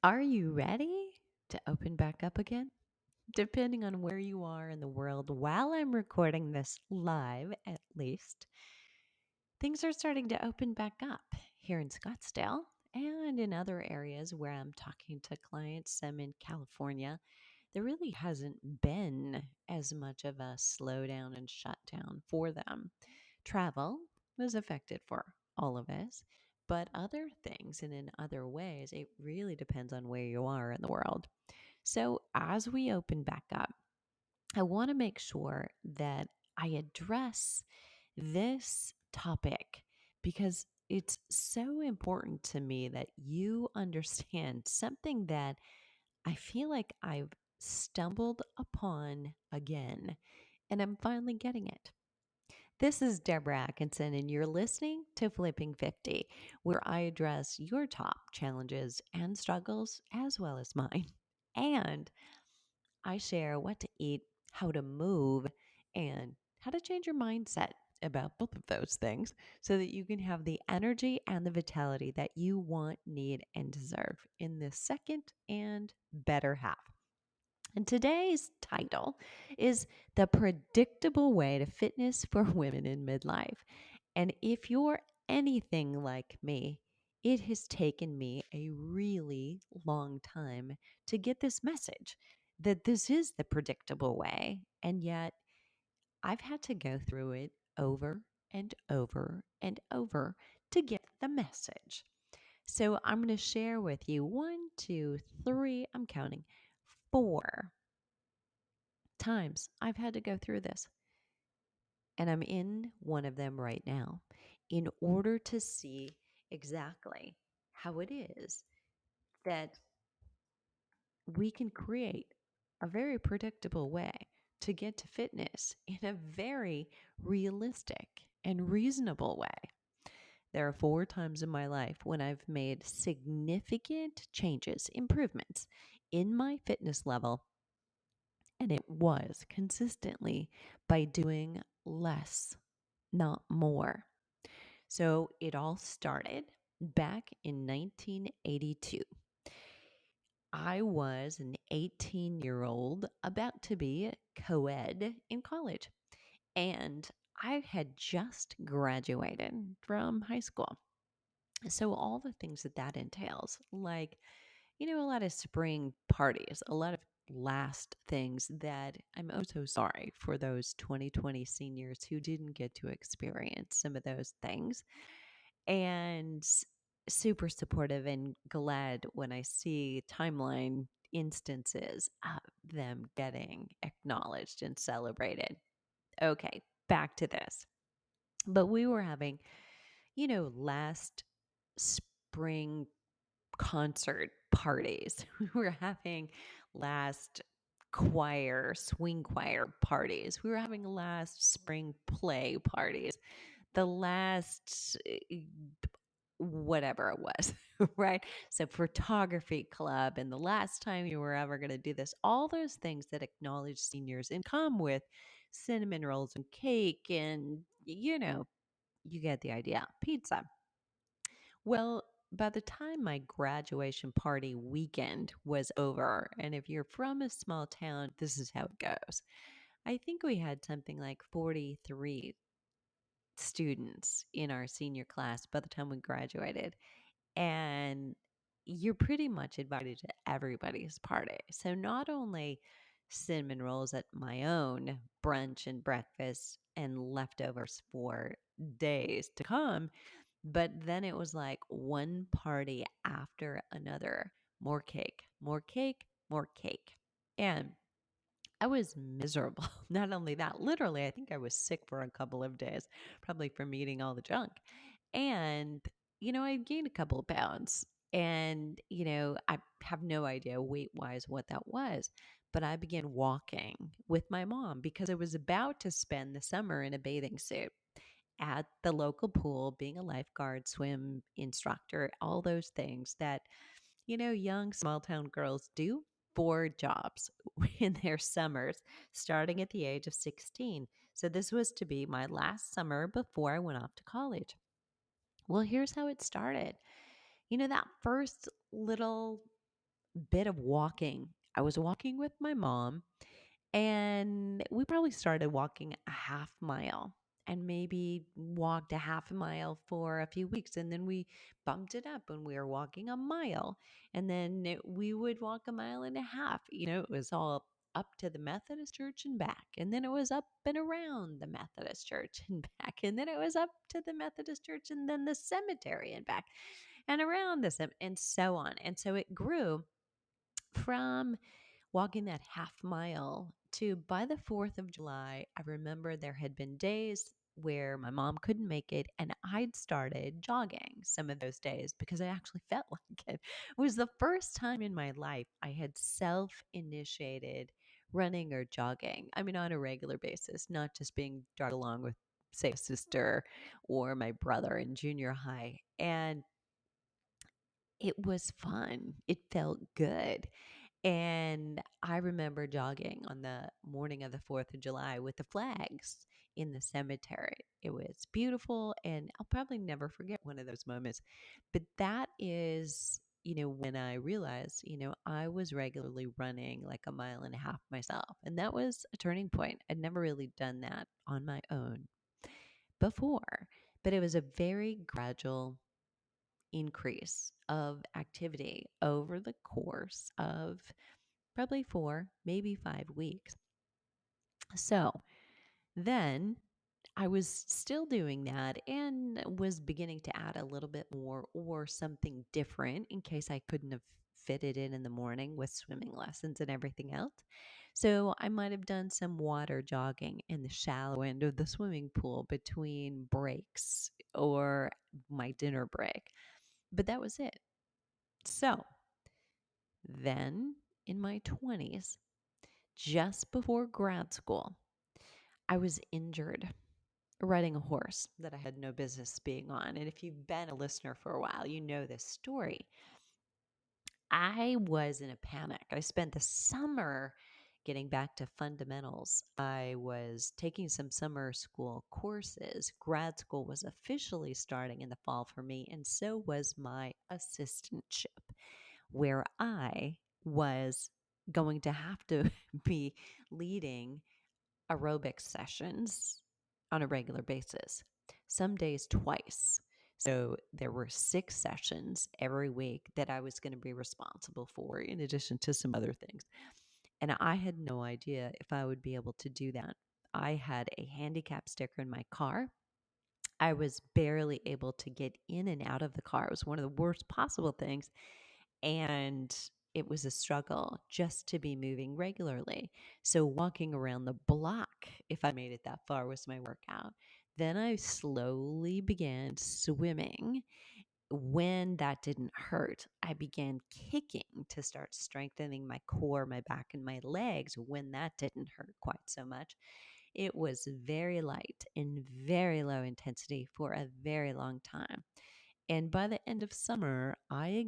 Are you ready to open back up again? Depending on where you are in the world, while I'm recording this live, at least, things are starting to open back up here in Scottsdale and in other areas where I'm talking to clients. Some in California. There really hasn't been as much of a slowdown and shutdown for them. Travel was affected for all of us, but other things and in other ways, it really depends on where you are in the world. So, as we open back up, I want to make sure that I address this topic because it's so important to me that you understand something that I feel like I've stumbled upon again, and I'm finally getting it. This is Deborah Atkinson, and you're listening to Flipping 50, where I address your top challenges and struggles as well as mine. And I share what to eat, how to move, and how to change your mindset about both of those things so that you can have the energy and the vitality that you want, need, and deserve in this second and better half. And today's title is The Predictable Way to Fitness for Women in Midlife. And if you're anything like me, it has taken me a really long time to get this message that this is the predictable way. And yet I've had to go through it over and over and over to get the message. So I'm going to share with you one, two, three, I'm counting, four times I've had to go through this. And I'm in one of them right now in order to see exactly how it is that we can create a very predictable way to get to fitness in a very realistic and reasonable way. There are four times in my life when I've made significant changes, improvements in my fitness level. And it was consistently by doing less, not more. So it all started back in 1982. I was an 18-year-old about to be co ed in college, and I had just graduated from high school. So, all the things that entails, like a lot of spring parties, a lot of last things that I'm oh so sorry for those 2020 seniors who didn't get to experience some of those things. And super supportive and glad when I see timeline instances of them getting acknowledged and celebrated. Okay, back to this. But we were having, last spring concert parties. We were having last swing choir parties. We were having last spring play parties. The last whatever it was, right? So photography club and the last time you were ever going to do this, all those things that acknowledge seniors and come with cinnamon rolls and cake and you get the idea. Pizza. Well, by the time my graduation party weekend was over, and if you're from a small town, this is how it goes. I think we had something like 43 students in our senior class by the time we graduated. And you're pretty much invited to everybody's party. So not only cinnamon rolls at my own brunch and breakfast and leftovers for days to come, but then it was like one party after another. More cake, more cake, more cake. And I was miserable. Not only that, literally, I think I was sick for a couple of days, probably from eating all the junk. And, I gained a couple of pounds. And, I have no idea weight wise what that was. But I began walking with my mom because I was about to spend the summer in a bathing suit at the local pool, being a lifeguard, swim instructor, all those things that, young small town girls do for jobs in their summers, starting at the age of 16. So this was to be my last summer before I went off to college. Well, here's how it started. That first little bit of walking. I was walking with my mom, and we probably started walking a half mile and maybe walked a half a mile for a few weeks. And then we bumped it up when we were walking a mile. And then we would walk a mile and a half. It was all up to the Methodist church and back. And then it was up and around the Methodist church and back. And then it was up to the Methodist church and then the cemetery and back and around and so on. And so it grew from walking that half mile to by the 4th of July. I remember there had been days where my mom couldn't make it, and I'd started jogging some of those days because I actually felt like it. It was the first time in my life I had self initiated running or jogging. I mean, on a regular basis, not just being dragged along with, say, a sister or my brother in junior high. And it was fun. It felt good. And I remember jogging on the morning of the 4th of July with the flags in the cemetery. It was beautiful, and I'll probably never forget one of those moments. But that is, when I realized, I was regularly running like a mile and a half myself. And that was a turning point. I'd never really done that on my own before, but it was a very gradual increase of activity over the course of probably 4, maybe 5 weeks. So then I was still doing that and was beginning to add a little bit more or something different in case I couldn't have fitted in the morning with swimming lessons and everything else. So I might have done some water jogging in the shallow end of the swimming pool between breaks or my dinner break. But that was it. So then in my 20s, just before grad school, I was injured riding a horse that I had no business being on. And if you've been a listener for a while, you know this story. I was in a panic. I spent the summer getting back to fundamentals. I was taking some summer school courses. Grad school was officially starting in the fall for me, and so was my assistantship, where I was going to have to be leading aerobic sessions on a regular basis, some days twice. So there were 6 sessions every week that I was going to be responsible for, in addition to some other things. And I had no idea if I would be able to do that. I had a handicap sticker in my car. I was barely able to get in and out of the car. It was one of the worst possible things. And it was a struggle just to be moving regularly. So walking around the block, if I made it that far, was my workout. Then I slowly began swimming. When that didn't hurt, I began kicking to start strengthening my core, my back, and my legs when that didn't hurt quite so much. It was very light and very low intensity for a very long time. And by the end of summer, I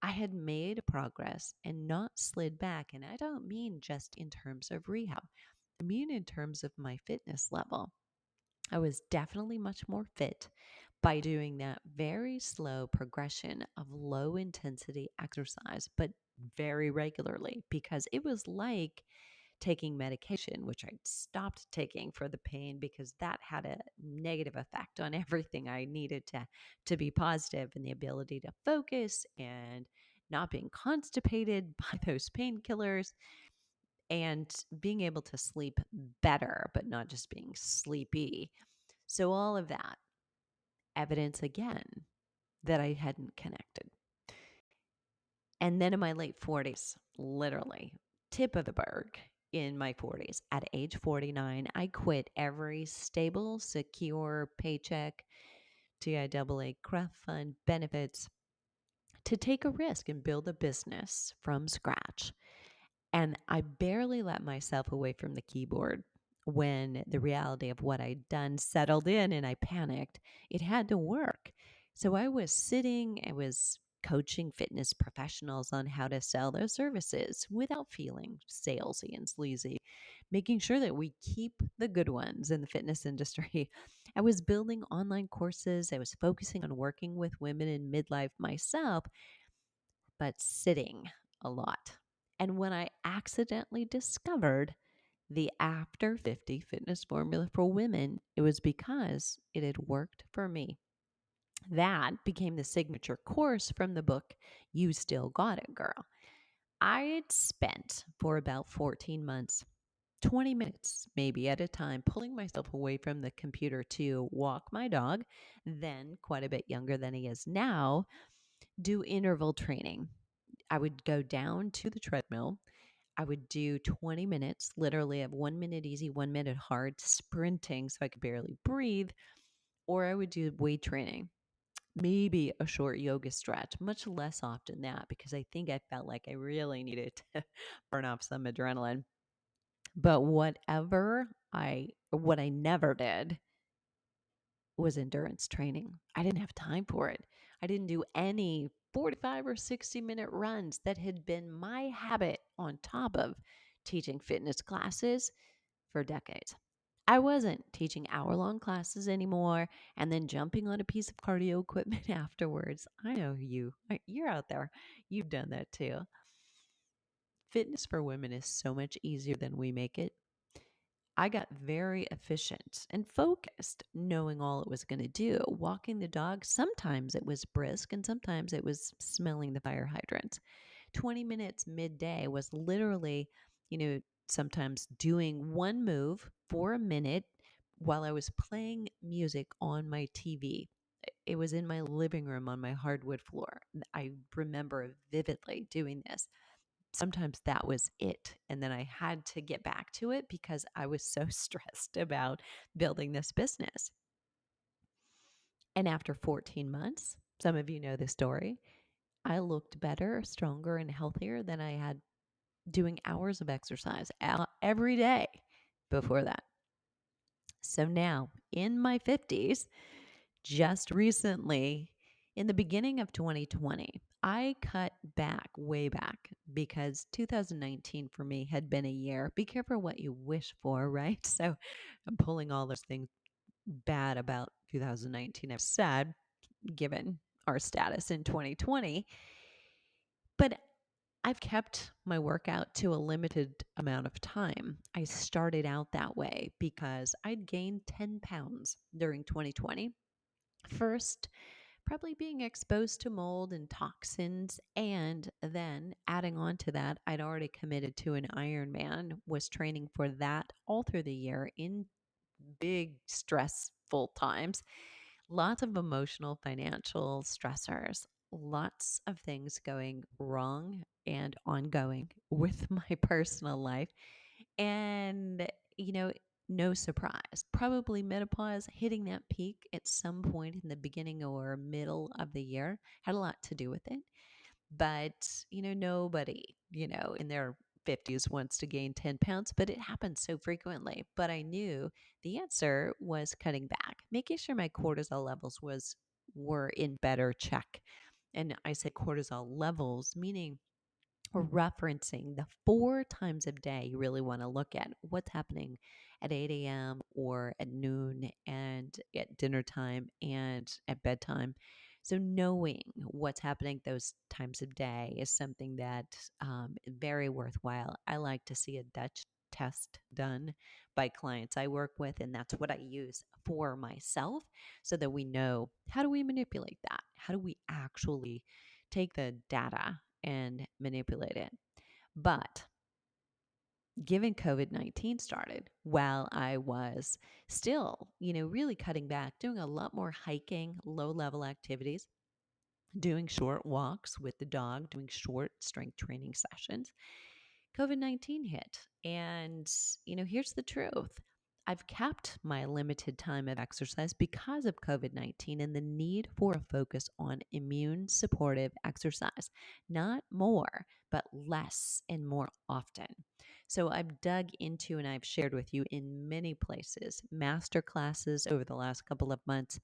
had made progress and not slid back. And I don't mean just in terms of rehab. I mean in terms of my fitness level. I was definitely much more fit by doing that very slow progression of low intensity exercise, but very regularly, because it was like taking medication, which I stopped taking for the pain because that had a negative effect on everything I needed to be positive, and the ability to focus and not being constipated by those painkillers and being able to sleep better, but not just being sleepy. So all of that evidence again that I hadn't connected. And then in my late 40s, literally, tip of the berg in my 40s, at age 49, I quit every stable, secure paycheck, TIAA, craft fund benefits to take a risk and build a business from scratch. And I barely let myself away from the keyboard when the reality of what I'd done settled in and I panicked. It had to work. So I was coaching fitness professionals on how to sell their services without feeling salesy and sleazy, making sure that we keep the good ones in the fitness industry. I was building online courses. I was focusing on working with women in midlife myself, but sitting a lot. And when I accidentally discovered the after 50 fitness formula for women, it was because it had worked for me. That became the signature course from the book, You Still Got It, Girl. I had spent for about 14 months 20 minutes maybe at a time, pulling myself away from the computer to walk my dog, then quite a bit younger than he is now, do interval training. I would go down to the treadmill. I would do 20 minutes, literally of 1 minute easy, 1 minute hard, sprinting so I could barely breathe, or I would do weight training. Maybe a short yoga stretch, much less often that because I think I felt like I really needed to burn off some adrenaline. But what I never did was endurance training. I didn't have time for it. I didn't do any 45 or 60-minute runs that had been my habit on top of teaching fitness classes for decades. I wasn't teaching hour-long classes anymore and then jumping on a piece of cardio equipment afterwards. I know you're out there. You've done that too. Fitness for women is so much easier than we make it. I got very efficient and focused, knowing all it was going to do. Walking the dog, sometimes it was brisk and sometimes it was smelling the fire hydrant. 20 minutes midday was literally, sometimes doing one move for a minute while I was playing music on my TV. It was in my living room on my hardwood floor. I remember vividly doing this. Sometimes that was it. And then I had to get back to it because I was so stressed about building this business. And after 14 months, some of you know the story, I looked better, stronger, and healthier than I had doing hours of exercise every day before that. So now in my 50s, just recently, in the beginning of 2020, I cut back way back because 2019 for me had been a year. Be careful what you wish for, right? So I'm pulling all those things bad about 2019 I've said, given our status in 2020. But I've kept my workout to a limited amount of time. I started out that way because I'd gained 10 pounds during 2020. First, probably being exposed to mold and toxins. And then adding on to that, I'd already committed to an Ironman, was training for that all through the year in big stressful times. Lots of emotional, financial stressors, lots of things going wrong and ongoing with my personal life. And, you know, no surprise. Probably menopause hitting that peak at some point in the beginning or middle of the year had a lot to do with it. But, nobody, in their 50s wants to gain 10 pounds, but it happens so frequently. But I knew the answer was cutting back, making sure my cortisol levels were in better check. And I said cortisol levels, meaning we're referencing the 4 times a day you really want to look at what's happening at 8 a.m. or at noon and at dinner time and at bedtime. So knowing what's happening those times of day is something that is very worthwhile. I like to see a Dutch test done by clients I work with, and that's what I use for myself so that we know how do we manipulate that? How do we actually take the data and manipulate it? But given COVID-19 started, while I was still, really cutting back, doing a lot more hiking, low level activities, doing short walks with the dog, doing short strength training sessions, COVID-19 hit. And, here's the truth. I've kept my limited time of exercise because of COVID-19 and the need for a focus on immune supportive exercise, not more, but less and more often. So I've dug into and I've shared with you in many places, master classes over the last couple of months,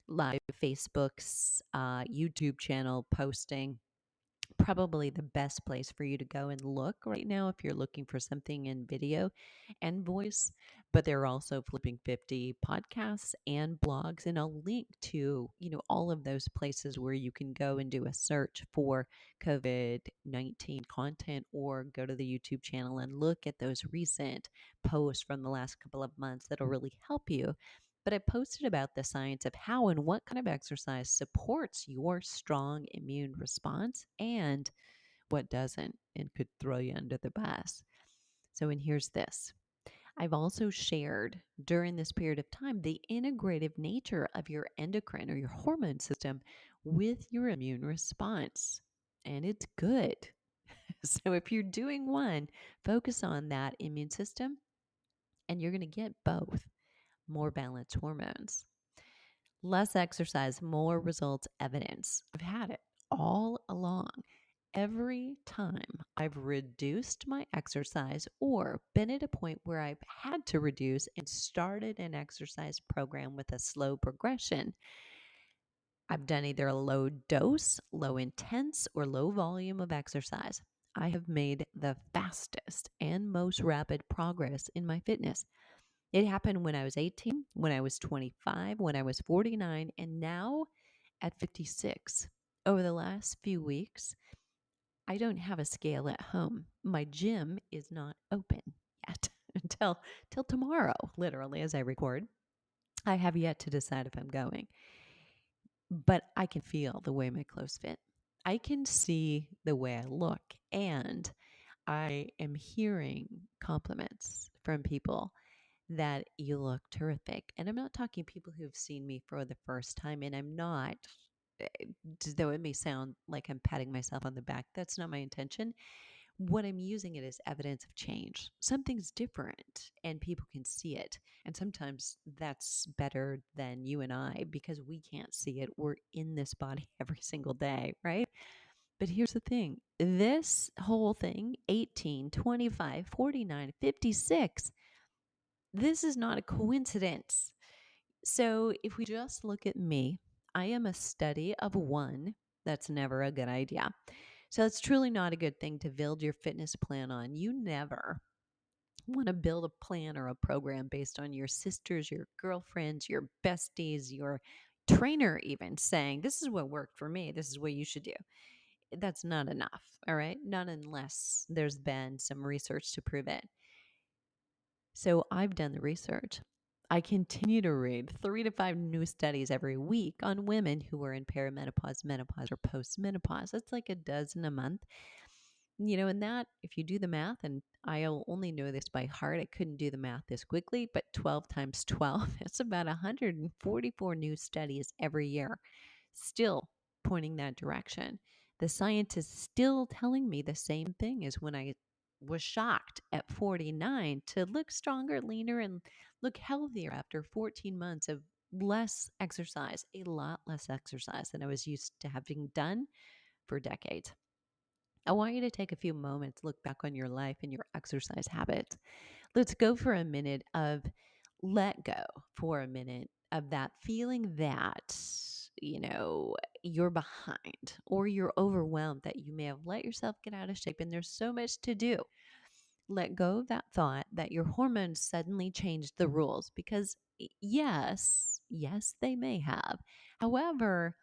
live Facebook's, YouTube channel posting, probably the best place for you to go and look right now if you're looking for something in video and voice. But there are also Flipping 50 podcasts and blogs, and I'll link to, all of those places where you can go and do a search for COVID-19 content, or go to the YouTube channel and look at those recent posts from the last couple of months that'll really help you. But I posted about the science of how and what kind of exercise supports your strong immune response and what doesn't and could throw you under the bus. So, and here's this. I've also shared during this period of time the integrative nature of your endocrine or your hormone system with your immune response. And it's good. So if you're doing one, focus on that immune system and you're going to get both more balanced hormones. Less exercise, more results evidence. I've had it all along. Every time I've reduced my exercise or been at a point where I've had to reduce and started an exercise program with a slow progression, I've done either a low dose, low intense, or low volume of exercise. I have made the fastest and most rapid progress in my fitness. It happened when I was 18, when I was 25, when I was 49, and now at 56. Over the last few weeks, I don't have a scale at home. My gym is not open yet until till tomorrow, literally, as I record. I have yet to decide if I'm going, but I can feel the way my clothes fit. I can see the way I look, and I am hearing compliments from people that you look terrific. And I'm not talking people who've seen me for the first time, and I'm not, eh, though it may sound like I'm patting myself on the back, that's not my intention. What I'm using it as evidence of change. Something's different and people can see it. And sometimes that's better than you and I because we can't see it. We're in this body every single day, right? But here's the thing, this whole thing, 18, 25, 49, 56, this is not a coincidence. So if we just look at me, I am a study of one. That's never a good idea. So it's truly not a good thing to build your fitness plan on. You never want to build a plan or a program based on your sisters, your girlfriends, your besties, your trainer even saying, this is what worked for me. This is what you should do. That's not enough. All right. Not unless there's been some research to prove it. So I've done the research. I continue to read 3 to 5 new studies every week on women who are in perimenopause, menopause, or postmenopause. That's like a dozen a month. And that, if you do the math, and I'll only know this by heart, I couldn't do the math this quickly, but 12 times 12, it's about 144 new studies every year, still pointing that direction. The science is still telling me the same thing as when I was shocked at 49 to look stronger, leaner, and look healthier after 14 months of less exercise, a lot less exercise than I was used to having done for decades. I want you to take a few moments, look back on your life and your exercise habits. Let's go for a minute of let go for a minute of that feeling that, you know, you're behind or you're overwhelmed, that you may have let yourself get out of shape and there's so much to do. Let go of that thought that your hormones suddenly changed the rules because, yes, they may have. However,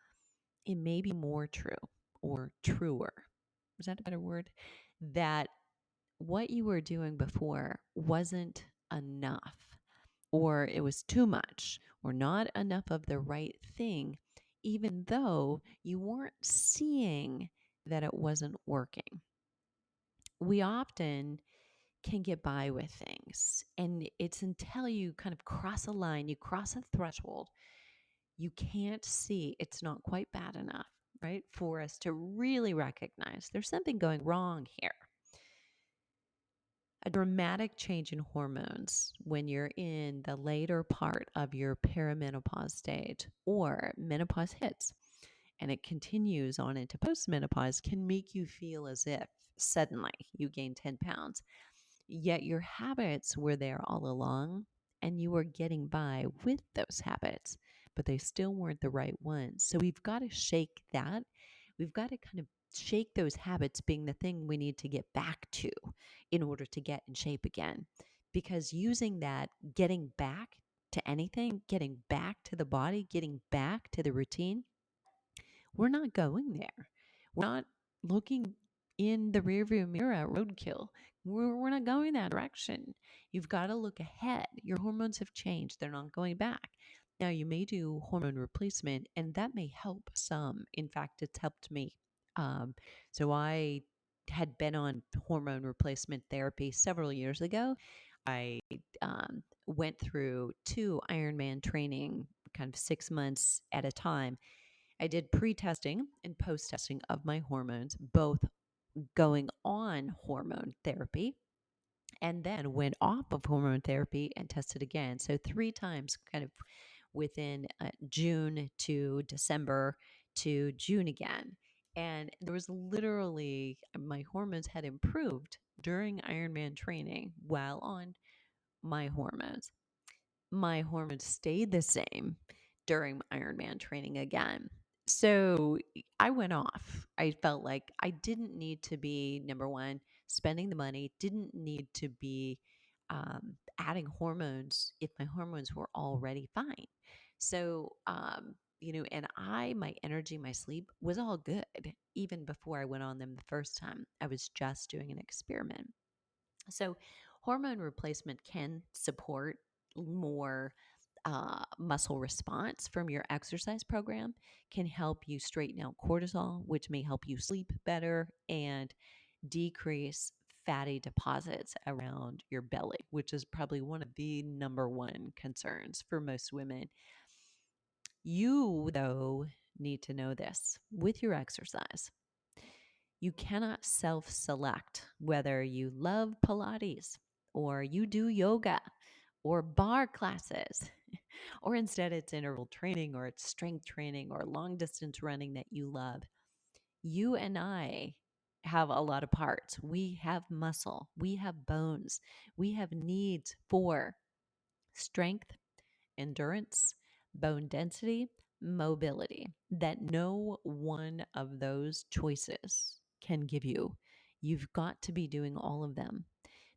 it may be more true or truer. Is that a better word? That what you were doing before wasn't enough, or it was too much, or not enough of the right thing, even though you weren't seeing that it wasn't working. We often can get by with things, and it's until you kind of cross a line, you cross a threshold, you can't see it's not quite bad enough, right? For us to really recognize there's something going wrong here. A dramatic change in hormones when you're in the later part of your perimenopause stage or menopause hits and it continues on into postmenopause can make you feel as if suddenly you gain 10 pounds. Yet your habits were there all along and you were getting by with those habits, but they still weren't the right ones. So we've got to shake that. We've got to kind of shake those habits being the thing we need to get back to in order to get in shape again. because using that, getting back to anything, getting back to the body, getting back to the routine, we're not going there. We're not looking in the rearview mirror at roadkill. We're not going that direction. You've got to look ahead. Your hormones have changed. They're not going back. Now, you may do hormone replacement, and that may help some. In fact, it's helped me. Um, so I had been on hormone replacement therapy several years ago. I went through 2 Ironman training, kind of 6 months at a time. I did pre-testing and post-testing of my hormones, both going on hormone therapy, and then went off of hormone therapy and tested again. So 3 times, kind of within June to December to June again. And there was literally, my hormones had improved during Ironman training while on my hormones. My hormones stayed the same during Ironman training again. So I went off. I felt like I didn't need to be, number one, spending the money, didn't need to be adding hormones if my hormones were already fine. So, and my energy, my sleep was all good even before I went on them the first time. I was just doing an experiment. So, hormone replacement can support more muscle response from your exercise program, can help you straighten out cortisol, which may help you sleep better and decrease fatty deposits around your belly, which is probably one of the number one concerns for most women. You, though, need to know this with your exercise. You cannot self select whether you love Pilates or you do yoga or bar classes, or instead it's interval training or it's strength training or long distance running that you love. You and I have a lot of parts. We have muscle, we have bones, we have needs for strength, endurance, bone density, mobility that no one of those choices can give you. You've got to be doing all of them.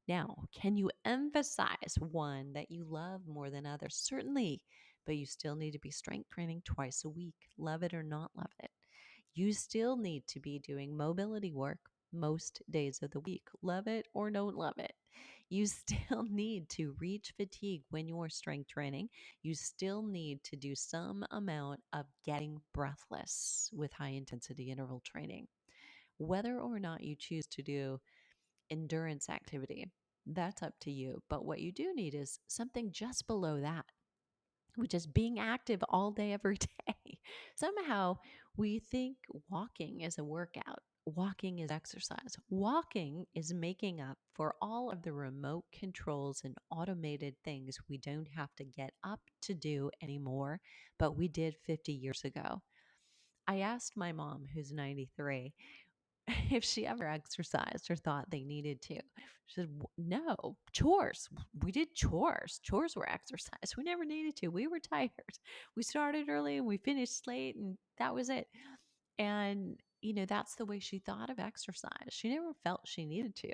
Now, can you emphasize one that you love more than others? Certainly, but you still need to be strength training twice a week, love it or not love it. You still need to be doing mobility work most days of the week, love it or don't love it. You still need to reach fatigue when you're strength training. You still need to do some amount of getting breathless with high intensity interval training. Whether or not you choose to do endurance activity, that's up to you. But what you do need is something just below that, which is being active all day, every day. Somehow we think walking is a workout. Walking is exercise. Walking is making up for all of the remote controls and automated things we don't have to get up to do anymore, but we did 50 years ago. I asked my mom, who's 93, if she ever exercised or thought they needed to. She said, No, chores. We did chores. Chores were exercise. We never needed to. We were tired. We started early and we finished late, and that was it. And, that's the way she thought of exercise. She never felt she needed to.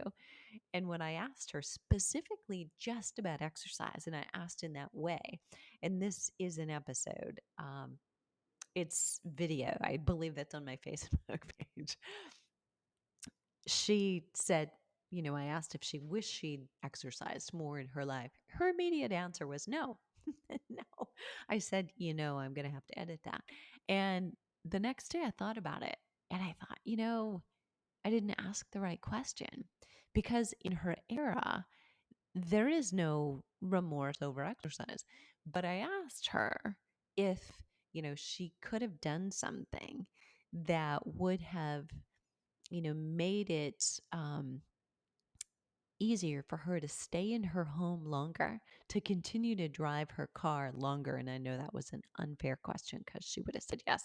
And when I asked her specifically just about exercise, and I asked in that way, and this is an episode, it's video. I believe that's on my Facebook page. She said, I asked if she wished she'd exercised more in her life. Her immediate answer was no. No. I said, I'm going to have to edit that. And the next day I thought about it and I thought, I didn't ask the right question because in her era, there is no remorse over exercise. But I asked her if, she could have done something that would have made it easier for her to stay in her home longer, to continue to drive her car longer. And I know that was an unfair question because she would have said yes.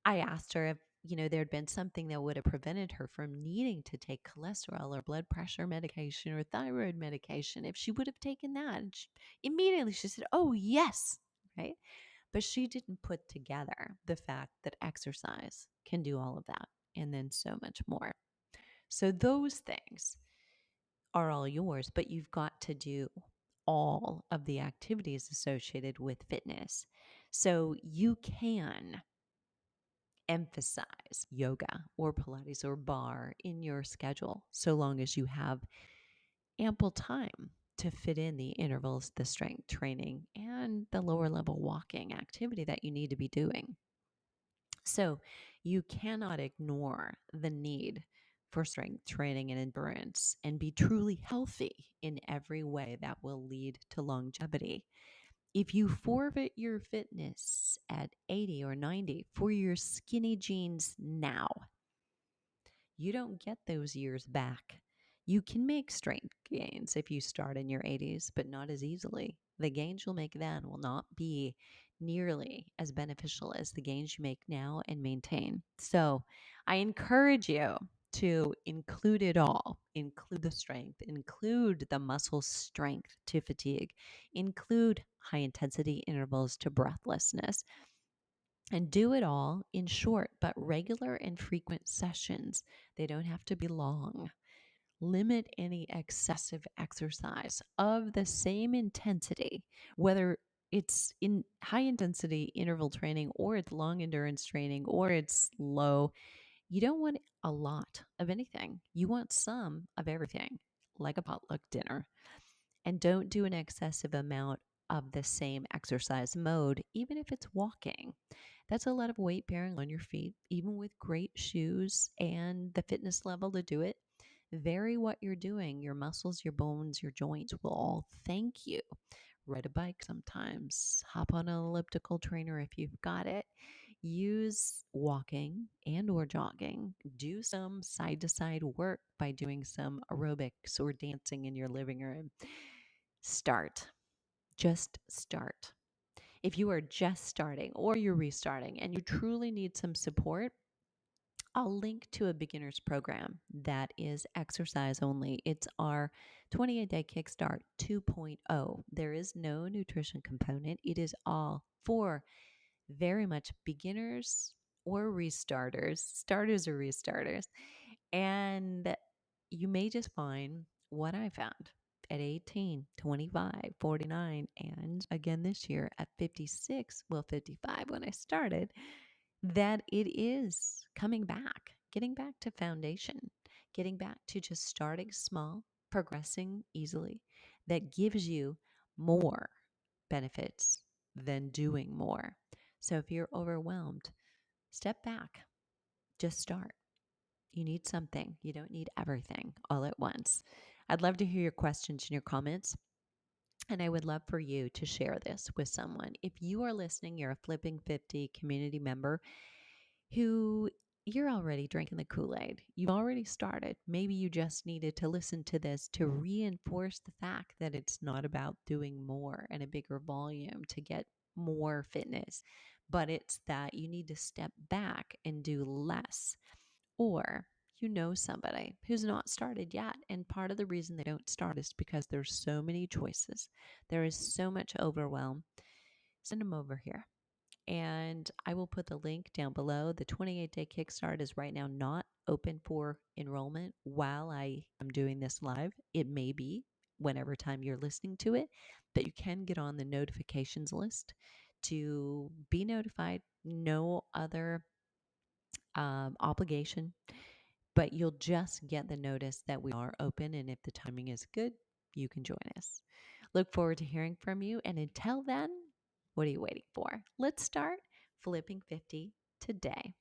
I asked her if, there had been something that would have prevented her from needing to take cholesterol or blood pressure medication or thyroid medication, if she would have taken that. And immediately she said, oh, yes. Right. But she didn't put together the fact that exercise can do all of that and then so much more. So those things are all yours, but you've got to do all of the activities associated with fitness. So you can emphasize yoga or Pilates or bar in your schedule so long as you have ample time to fit in the intervals, the strength training, and the lower level walking activity that you need to be doing. So you cannot ignore the need for strength training and endurance and be truly healthy in every way that will lead to longevity. If you forfeit your fitness at 80 or 90 for your skinny jeans now, you don't get those years back. You can make strength gains if you start in your 80s, but not as easily. The gains you'll make then will not be nearly as beneficial as the gains you make now and maintain. So I encourage you to include it all. Include the strength, include the muscle strength to fatigue, include high intensity intervals to breathlessness, and do it all in short but regular and frequent sessions. They don't have to be long. Limit any excessive exercise of the same intensity, whether it's in high intensity interval training or it's long endurance training or it's low. You don't want a lot of anything. You want some of everything, like a potluck dinner. And don't do an excessive amount of the same exercise mode, even if it's walking. That's a lot of weight bearing on your feet, even with great shoes and the fitness level to do it. Vary what you're doing. Your muscles, your bones, your joints will all thank you. Ride a bike sometimes. Hop on an elliptical trainer if you've got it. Use walking and or jogging. Do some side to side work by doing some aerobics or dancing in your living room. Start. Just start. If you are just starting or you're restarting and you truly need some support, I'll link to a beginner's program that is exercise only. It's our 28-day Kickstart 2.0. There is no nutrition component. It is all for very much beginners or restarters, starters or restarters. And you may just find what I found at 18, 25, 49, and again this year at 56, well, 55 when I started, that it is coming back, getting back to foundation, getting back to just starting small, progressing easily, that gives you more benefits than doing more. So if you're overwhelmed, step back, just start. You need something. You don't need everything all at once. I'd love to hear your questions and your comments. And I would love for you to share this with someone. If you are listening, you're a Flipping 50 community member who you're already drinking the Kool-Aid. You've already started. Maybe you just needed to listen to this to reinforce the fact that it's not about doing more and a bigger volume to get more fitness, but it's that you need to step back and do less. Or you know somebody who's not started yet. And part of the reason they don't start is because there's so many choices. There is so much overwhelm. Send them over here. And I will put the link down below. The 28-day Kickstart is right now not open for enrollment while I am doing this live. It may be whenever time you're listening to it, but you can get on the notifications list to be notified. No other obligation, but you'll just get the notice that we are open. And if the timing is good, you can join us. Look forward to hearing from you. And until then, what are you waiting for? Let's start flipping 50 today.